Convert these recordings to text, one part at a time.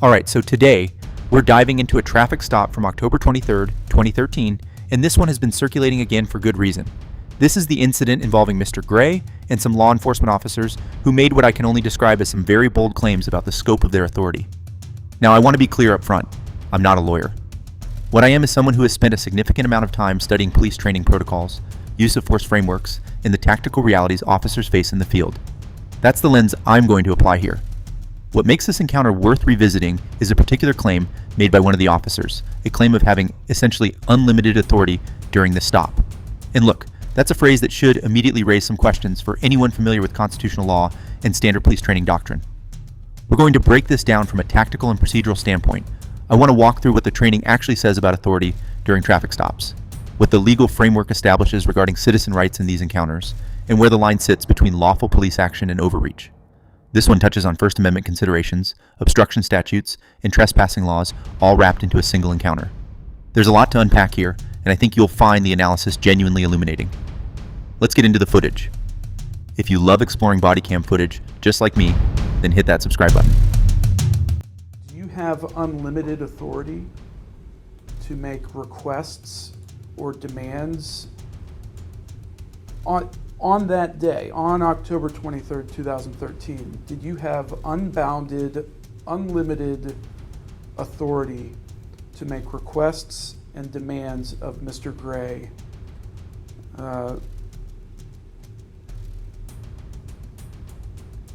Alright, so today, we're diving into a traffic stop from October 23rd, 2013, and this one has been circulating again for good reason. This is the incident involving Mr. Gray and some law enforcement officers who made what I can only describe as some very bold claims about the scope of their authority. Now, I want to be clear up front. I'm not a lawyer. What I am is someone who has spent a significant amount of time studying police training protocols, use of force frameworks, and the tactical realities officers face in the field. That's the lens I'm going to apply here. What makes this encounter worth revisiting is a particular claim made by one of the officers, a claim of having essentially unlimited authority during the stop. And look, that's a phrase that should immediately raise some questions for anyone familiar with constitutional law and standard police training doctrine. We're going to break this down from a tactical and procedural standpoint. I want to walk through what the training actually says about authority during traffic stops, what the legal framework establishes regarding citizen rights in these encounters, and where the line sits between lawful police action and overreach. This one touches on First Amendment considerations, obstruction statutes, and trespassing laws, all wrapped into a single encounter. There's a lot to unpack here, and I think you'll find the analysis genuinely illuminating. Let's get into the footage. If you love exploring body cam footage, just like me, then hit that subscribe button. Do you have unlimited authority to make requests or demands on that day, on October 23rd, 2013, did you have unbounded, unlimited authority to make requests and demands of Mr. Gray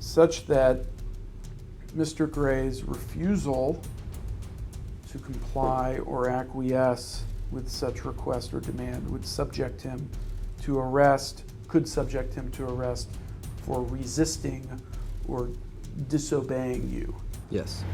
such that Mr. Gray's refusal to comply or acquiesce with such request or demand would subject him to arrest, could subject him to arrest for resisting or disobeying you? Yes.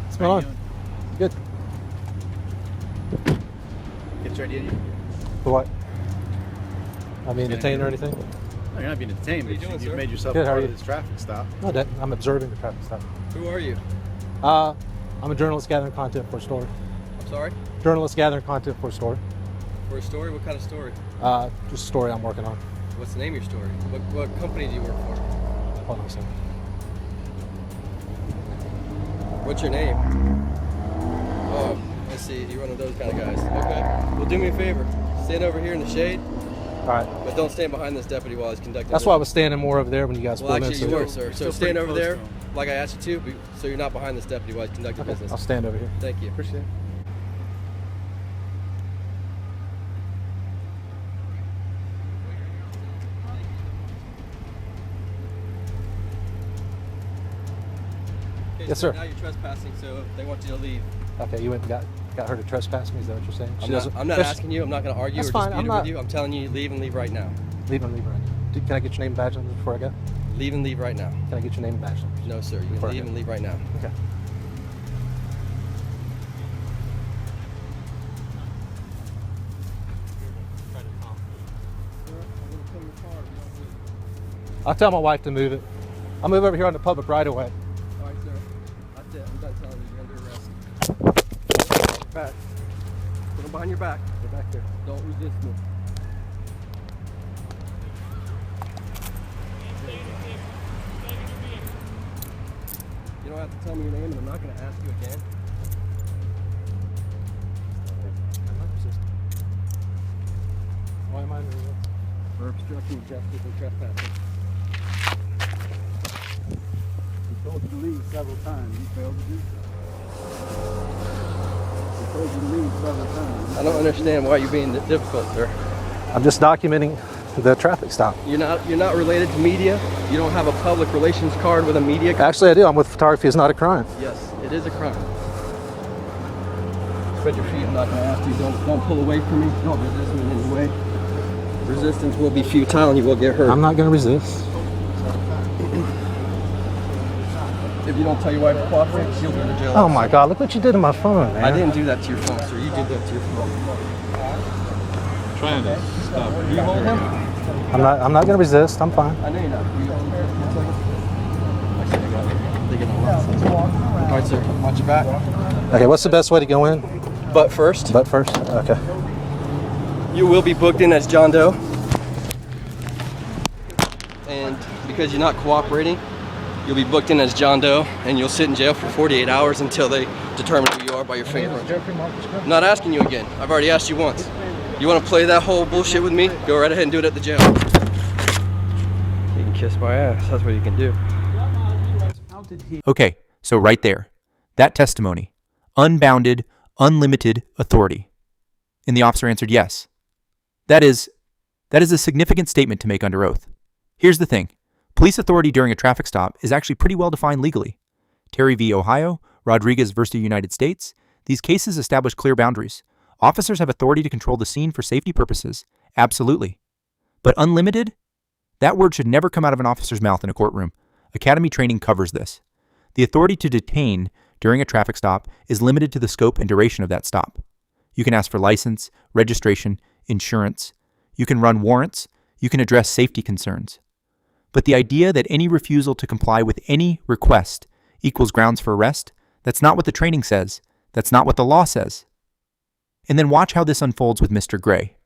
What's going on? Good. Gets ready in you. For what? Not being detained or anything? No, you're not being detained, but you've made yourself Good, how part are of you? this traffic stop. No, I'm observing the traffic stop. Who are you? I'm a journalist gathering content for a story. I'm sorry? Journalist gathering content for a story. For a story? What kind of story? Just a story I'm working on. What's the name of your story? What company do you work for? Hold on a second. What's your name? Oh, I see. You're one of those kind of guys. Okay. Well, do me a favor. Stand over here in the shade, All right. but don't stand behind this deputy while he's conducting That's why I was standing more over there when you guys Well, pulled in. actually, you were, sir. So still stand pretty over close there, to him. like I asked you to, so you're not behind this deputy while he's conducting Okay, business. I'll stand over here. Thank you. Appreciate it. Okay, Yes, so sir. Now you're trespassing, so they want you to leave. Okay, you went and got her to trespass me. Is that what you're saying? I'm not asking you. I'm not going to argue or That's fine, dispute I'm it not- with you. I'm telling you, leave and leave right now. Leave right now. Can I get your name and badge number before I go? Leave and leave right now. Can I get your name and badge number? No, sir. You Before I can leave go. and leave right now. Okay. I'll tell my wife to move it. I'll move over here on the public right away. All right, sir. That's it. I'm done telling you. You're under arrest. Back. Put them behind your back. Get back there. Don't resist me. You don't have to tell me your name, and I'm not going to ask you again. I'm not resisting. Why am I moving? For obstructing justice and trespassing. We told you to leave several times. You failed to do so. We told you to leave several times. I don't understand why you're being difficult, sir. I'm just documenting the traffic stop. You're not related to media. You don't have a public relations card with a media. Actually, I do. I'm with photography is not a crime. Yes, it is a crime. Spread your feet. I'm not going to ask you. Don't pull away from me. Don't resist me in any way. Resistance will be futile and you will get hurt. I'm not going to resist. If you don't tell your wife to cooperate, she'll go to jail. Oh my God! Look what you did to my phone, man. I didn't do that to your phone, sir. You did that to your phone. Trying to stop. You hold him? I'm not going to resist. I'm fine. I know you're not. You hold him. 1 second. I see you got it. All right, sir. Watch your back. Okay, what's the best way to go in? Butt first. Butt first? Okay. You will be booked in as John Doe. And because you're not cooperating, you'll be booked in as John Doe, and you'll sit in jail for 48 hours until they determine who you are by your fingerprints. I'm not asking you again. I've already asked you once. You want to play that whole bullshit with me? Go right ahead and do it at the jail. You can kiss my ass. That's what you can do. How did he? Okay, so right there, that testimony, unbounded, unlimited authority. And the officer answered yes. That is a significant statement to make under oath. Here's the thing. Police authority during a traffic stop is actually pretty well defined legally. Terry v. Ohio, Rodriguez v. United States, these cases establish clear boundaries. Officers have authority to control the scene for safety purposes. Absolutely. But unlimited? That word should never come out of an officer's mouth in a courtroom. Academy training covers this. The authority to detain during a traffic stop is limited to the scope and duration of that stop. You can ask for license, registration, insurance. You can run warrants. You can address safety concerns. But the idea that any refusal to comply with any request equals grounds for arrest, that's not what the training says. That's not what the law says. And then watch how this unfolds with Mr. Gray.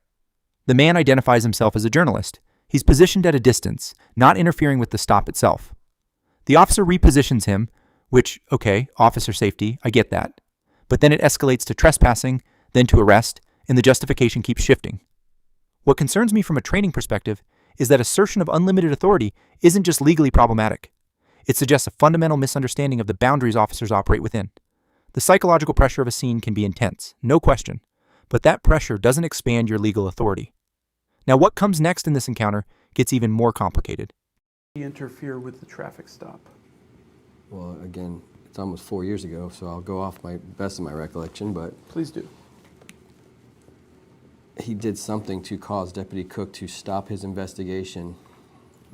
The man identifies himself as a journalist. He's positioned at a distance, not interfering with the stop itself. The officer repositions him, which, okay, officer safety, I get that. But then it escalates to trespassing, then to arrest, and the justification keeps shifting. What concerns me from a training perspective is that assertion of unlimited authority isn't just legally problematic. It suggests a fundamental misunderstanding of the boundaries officers operate within. The psychological pressure of a scene can be intense, no question, but that pressure doesn't expand your legal authority. Now, what comes next in this encounter gets even more complicated. He interfere with the traffic stop? Well, again, it's almost 4 years ago, so I'll go off my best of my recollection, but Please do. he did something to cause Deputy Cook to stop his investigation,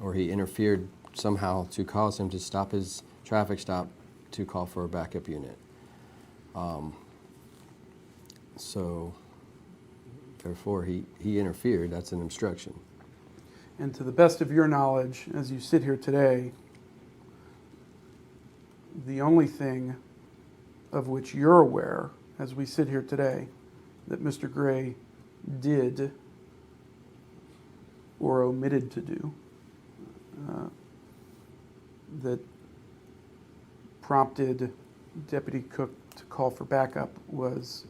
or he interfered somehow to cause him to stop his traffic stop to call for a backup unit. So, therefore, he interfered. That's an obstruction. And to the best of your knowledge, as you sit here today, the only thing of which you're aware, as we sit here today, that Mr. Gray did or omitted to do, that prompted Deputy Cook to call for backup was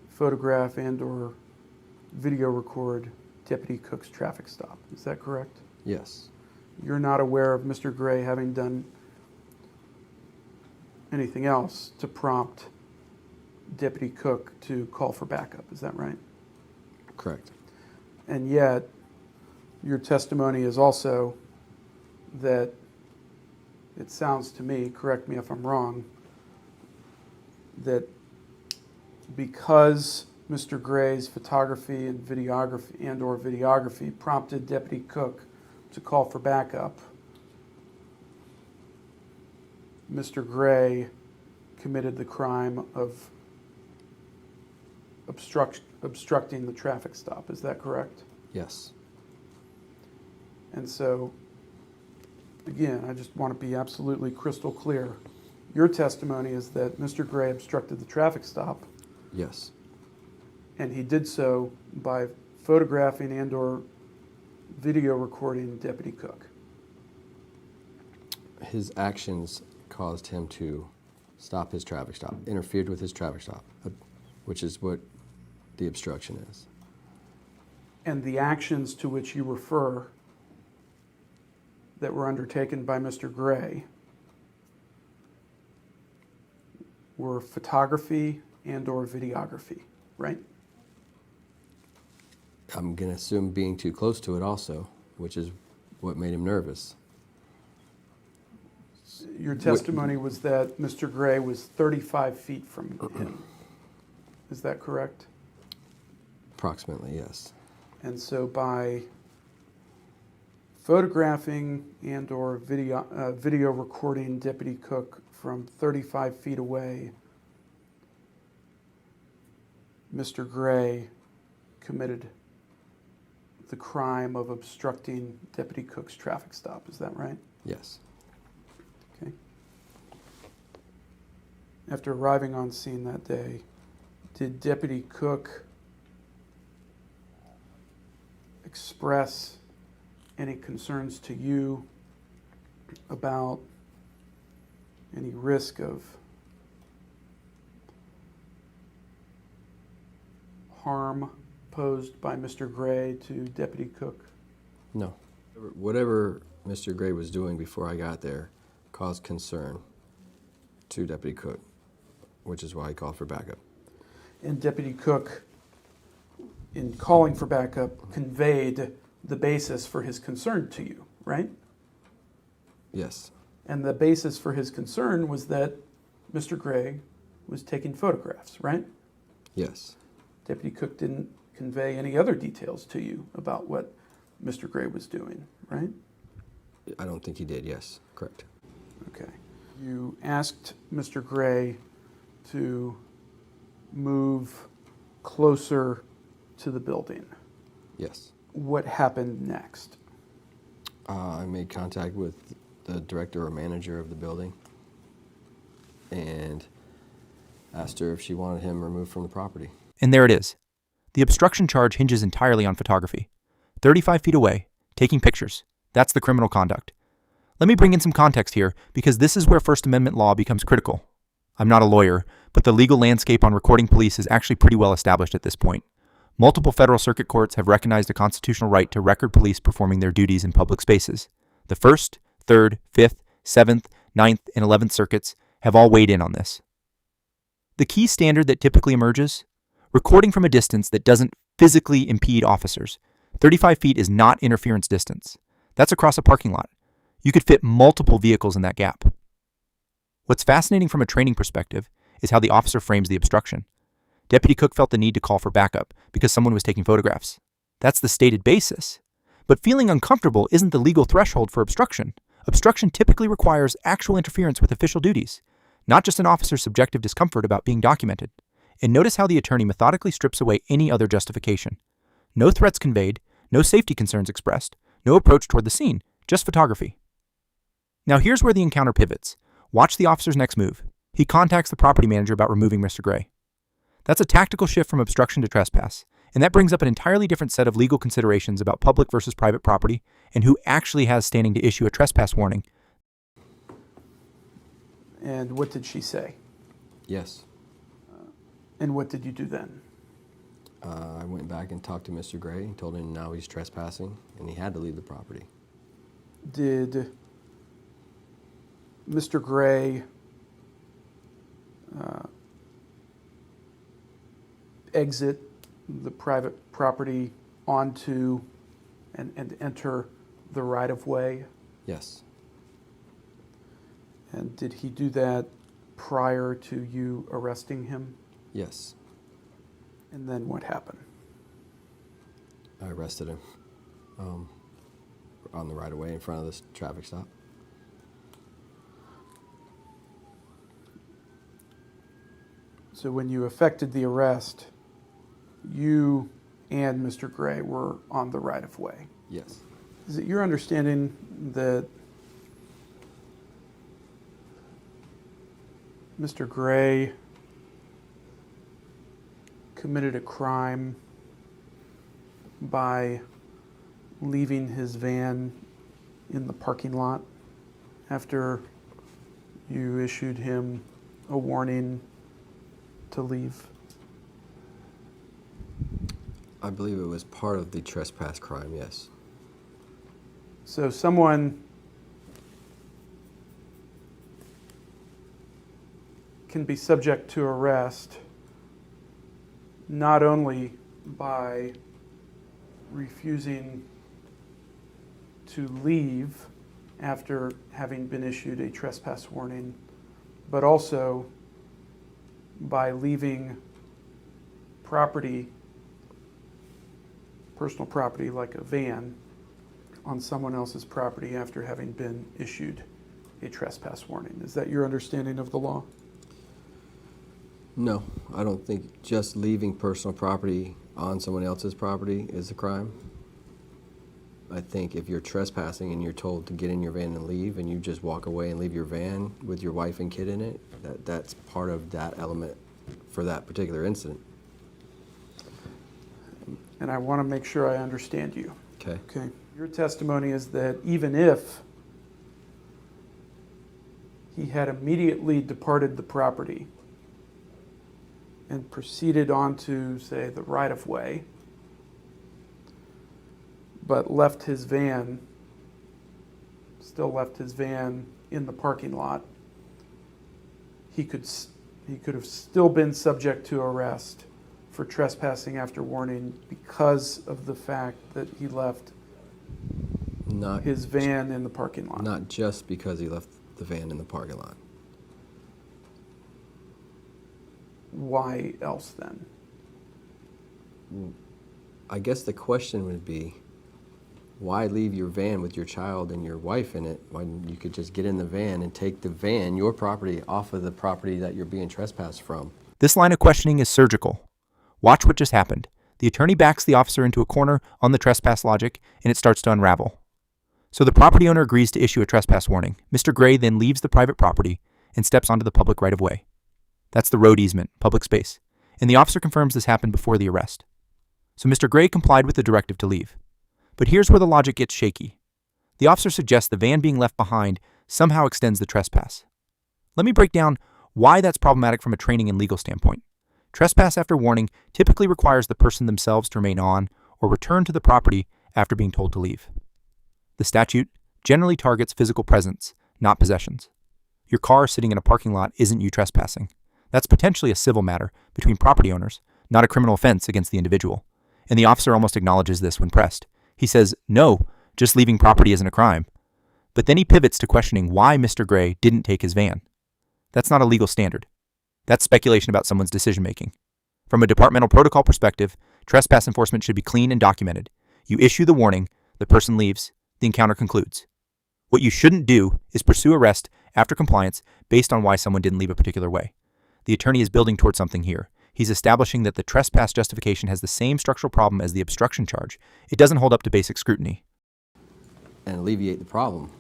photograph and or video record Deputy Cook's traffic stop. Is that correct? Yes. You're not aware of Mr. Gray having done anything else to prompt Deputy Cook to call for backup. Is that right? Correct. And yet, your testimony is also that it sounds to me, correct me if I'm wrong, that because Mr. Gray's photography and videography prompted Deputy Cook to call for backup, Mr. Gray committed the crime of obstructing the traffic stop. Is that correct? Yes. And so, again, I just want to be absolutely crystal clear. Your testimony is that Mr. Gray obstructed the traffic stop, Yes. and he did so by photographing and or video recording Deputy Cook. His actions caused him to stop his traffic stop, interfered with his traffic stop, which is what the obstruction is. And the actions to which you refer that were undertaken by Mr. Gray were photography and or videography, right? I'm going to assume being too close to it also, which is what made him nervous. Your testimony was that Mr. Gray was 35 feet from him. Is that correct? Approximately, yes. And so by photographing and or video recording Deputy Cook from 35 feet away, Mr. Gray committed the crime of obstructing Deputy Cook's traffic stop. Is that right? Yes. Okay. after arriving on scene that day, did Deputy Cook express any concerns to you about any risk of harm posed by Mr. Gray to Deputy Cook? No. Whatever Mr. Gray was doing before I got there caused concern to Deputy Cook, which is why he called for backup. And Deputy Cook, in calling for backup, conveyed the basis for his concern to you, right? Yes. And the basis for his concern was that Mr. Gray was taking photographs, right? Yes. Deputy Cook didn't convey any other details to you about what Mr. Gray was doing, right? I don't think he did, yes. Correct. Okay. You asked Mr. Gray to move closer to the building. Yes. What happened next? I made contact with the director or manager of the building and asked her if she wanted him removed from the property. And there it is. The obstruction charge hinges entirely on photography. 35 feet away, taking pictures. That's the criminal conduct. Let me bring in some context here, because this is where First Amendment law becomes critical. I'm not a lawyer, but the legal landscape on recording police is actually pretty well established at this point. Multiple federal circuit courts have recognized a constitutional right to record police performing their duties in public spaces. The 1st, 3rd, 5th, 7th, 9th, and 11th circuits have all weighed in on this. The key standard that typically emerges: recording from a distance that doesn't physically impede officers. 35 feet is not interference distance. That's across a parking lot. You could fit multiple vehicles in that gap. What's fascinating from a training perspective is how the officer frames the obstruction. Deputy Cook felt the need to call for backup because someone was taking photographs. That's the stated basis. But feeling uncomfortable isn't the legal threshold for obstruction. Obstruction typically requires actual interference with official duties, not just an officer's subjective discomfort about being documented. And notice how the attorney methodically strips away any other justification. No threats conveyed, no safety concerns expressed, no approach toward the scene, just photography. Now here's where the encounter pivots. Watch the officer's next move. He contacts the property manager about removing Mr. Gray. That's a tactical shift from obstruction to trespass, and that brings up an entirely different set of legal considerations about public versus private property and who actually has standing to issue a trespass warning. And what did she say? Yes. And what did you do then? I went back and talked to Mr. Gray and told him now he's trespassing and he had to leave the property. Did Mr. Gray exit the private property onto and enter the right-of-way? Yes. And did he do that prior to you arresting him? Yes. And then what happened? I arrested him on the right of way in front of this traffic stop. So when you effected the arrest, you and Mr. Gray were on the right-of-way. Yes. Is it your understanding that Mr. Gray committed a crime by leaving his van in the parking lot after you issued him a warning to leave? I believe it was part of the trespass crime, yes. So someone can be subject to arrest not only by refusing to leave after having been issued a trespass warning, but also by leaving property, personal property like a van, on someone else's property after having been issued a trespass warning. Is that your understanding of the law? No, I don't think just leaving personal property on someone else's property is a crime. I think if you're trespassing and you're told to get in your van and leave, and you just walk away and leave your van with your wife and kid in it, that's part of that element for that particular incident. And I want to make sure I understand you. Okay. Okay. Your testimony is that even if he had immediately departed the property and proceeded on to, say, the right-of-way, but left his van, still left his van in the parking lot, he could have still been subject to arrest for trespassing after warning because of the fact that he left his van in the parking lot. Not just because he left the van in the parking lot. Why else then? I guess the question would be, why leave your van with your child and your wife in it when you could just get in the van and take the van, your property, off of the property that you're being trespassed from? This line of questioning is surgical. Watch what just happened. The attorney backs the officer into a corner on the trespass logic, and it starts to unravel. So the property owner agrees to issue a trespass warning. Mr. Gray then leaves the private property and steps onto the public right-of-way. That's the road easement, public space. And the officer confirms this happened before the arrest. So Mr. Gray complied with the directive to leave. But here's where the logic gets shaky. The officer suggests the van being left behind somehow extends the trespass. Let me break down why that's problematic from a training and legal standpoint. Trespass after warning typically requires the person themselves to remain on or return to the property after being told to leave. The statute generally targets physical presence, not possessions. Your car sitting in a parking lot isn't you trespassing. That's potentially a civil matter between property owners, not a criminal offense against the individual. And the officer almost acknowledges this when pressed. He says, no, just leaving property isn't a crime. But then he pivots to questioning why Mr. Gray didn't take his van. That's not a legal standard. That's speculation about someone's decision-making. From a departmental protocol perspective, trespass enforcement should be clean and documented. You issue the warning, the person leaves, the encounter concludes. What you shouldn't do is pursue arrest after compliance based on why someone didn't leave a particular way. The attorney is building towards something here. He's establishing that the trespass justification has the same structural problem as the obstruction charge. It doesn't hold up to basic scrutiny. And alleviate the problem.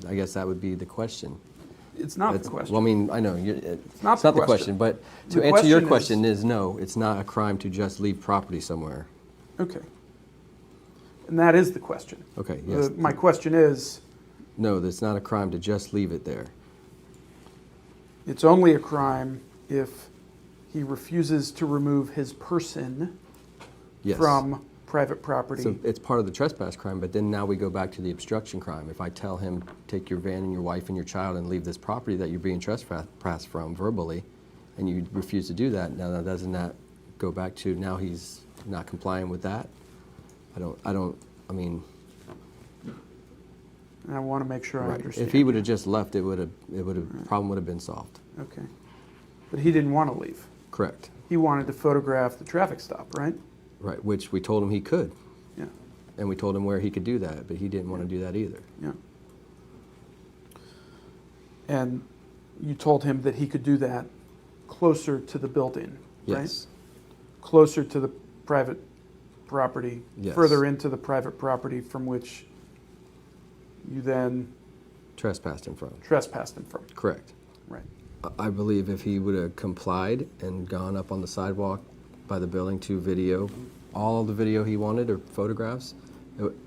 I guess that would be the question. It's not the question. Well, I mean, I know, it's not not the the question, but to The answer your question question is no, it's not a crime to just leave property somewhere. Okay. And that is the question. Okay, yes. My question is, No, it's not a crime to just leave it there. it's only a crime if he refuses to remove his person Yes. from private property. So it's part of the trespass crime, but then now we go back to the obstruction crime. If I tell him, take your van and your wife and your child and leave this property that you're being trespassed from verbally, and you refuse to do that, now doesn't that go back to now he's not complying with that? I mean, And I want to make sure I right. understand. If he would have just left, problem would have been solved. Okay. But he didn't want to leave. Correct. He wanted to photograph the traffic stop, right? Right, which we told him he could, Yeah, and we told him where he could do that, but he didn't want to do that either. yeah. And you told him that he could do that closer to the building, right? Yes. Closer to the private property, Yes. further into the private property from which you then Trespassed him from. trespassed him from. Correct. Right. I believe if he would have complied and gone up on the sidewalk by the building to video all the video he wanted or photographs,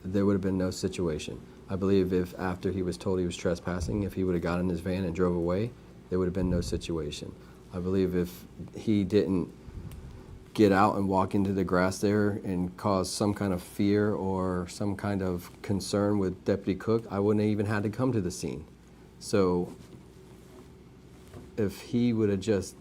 there would have been no situation. I believe if after he was told he was trespassing, if he would have got in his van and drove away, there would have been no situation. I believe if he didn't get out and walk into the grass there and cause some kind of fear or some kind of concern with Deputy Cook, I wouldn't have even had to come to the scene. So if he would have just,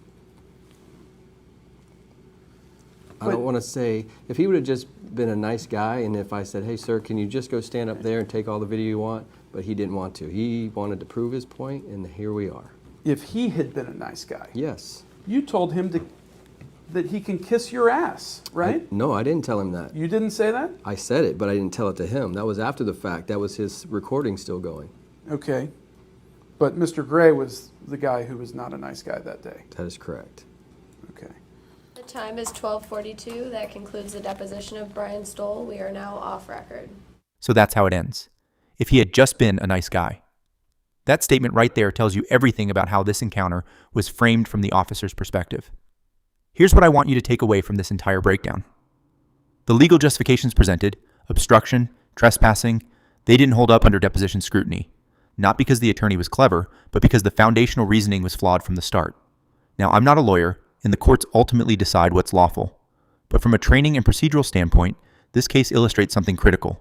I don't want to say, if he would have just been a nice guy and if I said, hey sir, can you just go stand up there and take all the video you want? But he didn't want to. He wanted to prove his point, and here we are. If he had been a nice guy, Yes. you told him that he can kiss your ass, right? No, I didn't tell him that. You didn't say that? I said it, but I didn't tell it to him. That was after the fact. That was his recording still going. Okay. But Mr. Gray was the guy who was not a nice guy that day. That is correct. Okay. The time is 12:42. That concludes the deposition of Brian Stoll. We are now off record. So that's how it ends. If he had just been a nice guy. That statement right there tells you everything about how this encounter was framed from the officer's perspective. Here's what I want you to take away from this entire breakdown. The legal justifications presented, obstruction, trespassing, they didn't hold up under deposition scrutiny. Not because the attorney was clever, but because the foundational reasoning was flawed from the start. Now, I'm not a lawyer, and the courts ultimately decide what's lawful. But from a training and procedural standpoint, this case illustrates something critical.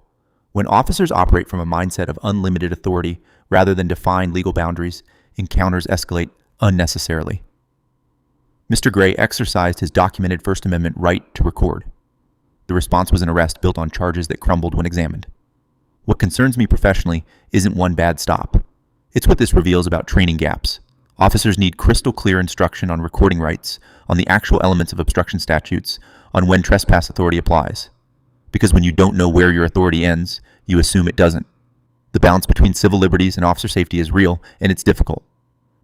When officers operate from a mindset of unlimited authority rather than defined legal boundaries, encounters escalate unnecessarily. Mr. Gray exercised his documented First Amendment right to record. The response was an arrest built on charges that crumbled when examined. What concerns me professionally isn't one bad stop. It's what this reveals about training gaps. Officers need crystal clear instruction on recording rights, on the actual elements of obstruction statutes, on when trespass authority applies. Because when you don't know where your authority ends, you assume it doesn't. The balance between civil liberties and officer safety is real, and it's difficult.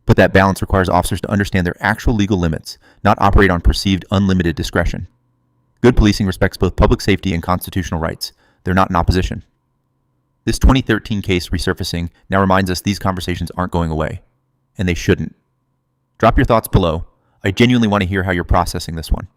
But that balance requires officers to understand their actual legal limits, not operate on perceived unlimited discretion. Good policing respects both public safety and constitutional rights. They're not in opposition. This 2013 case resurfacing now reminds us these conversations aren't going away, and they shouldn't. Drop your thoughts below. I genuinely want to hear how you're processing this one.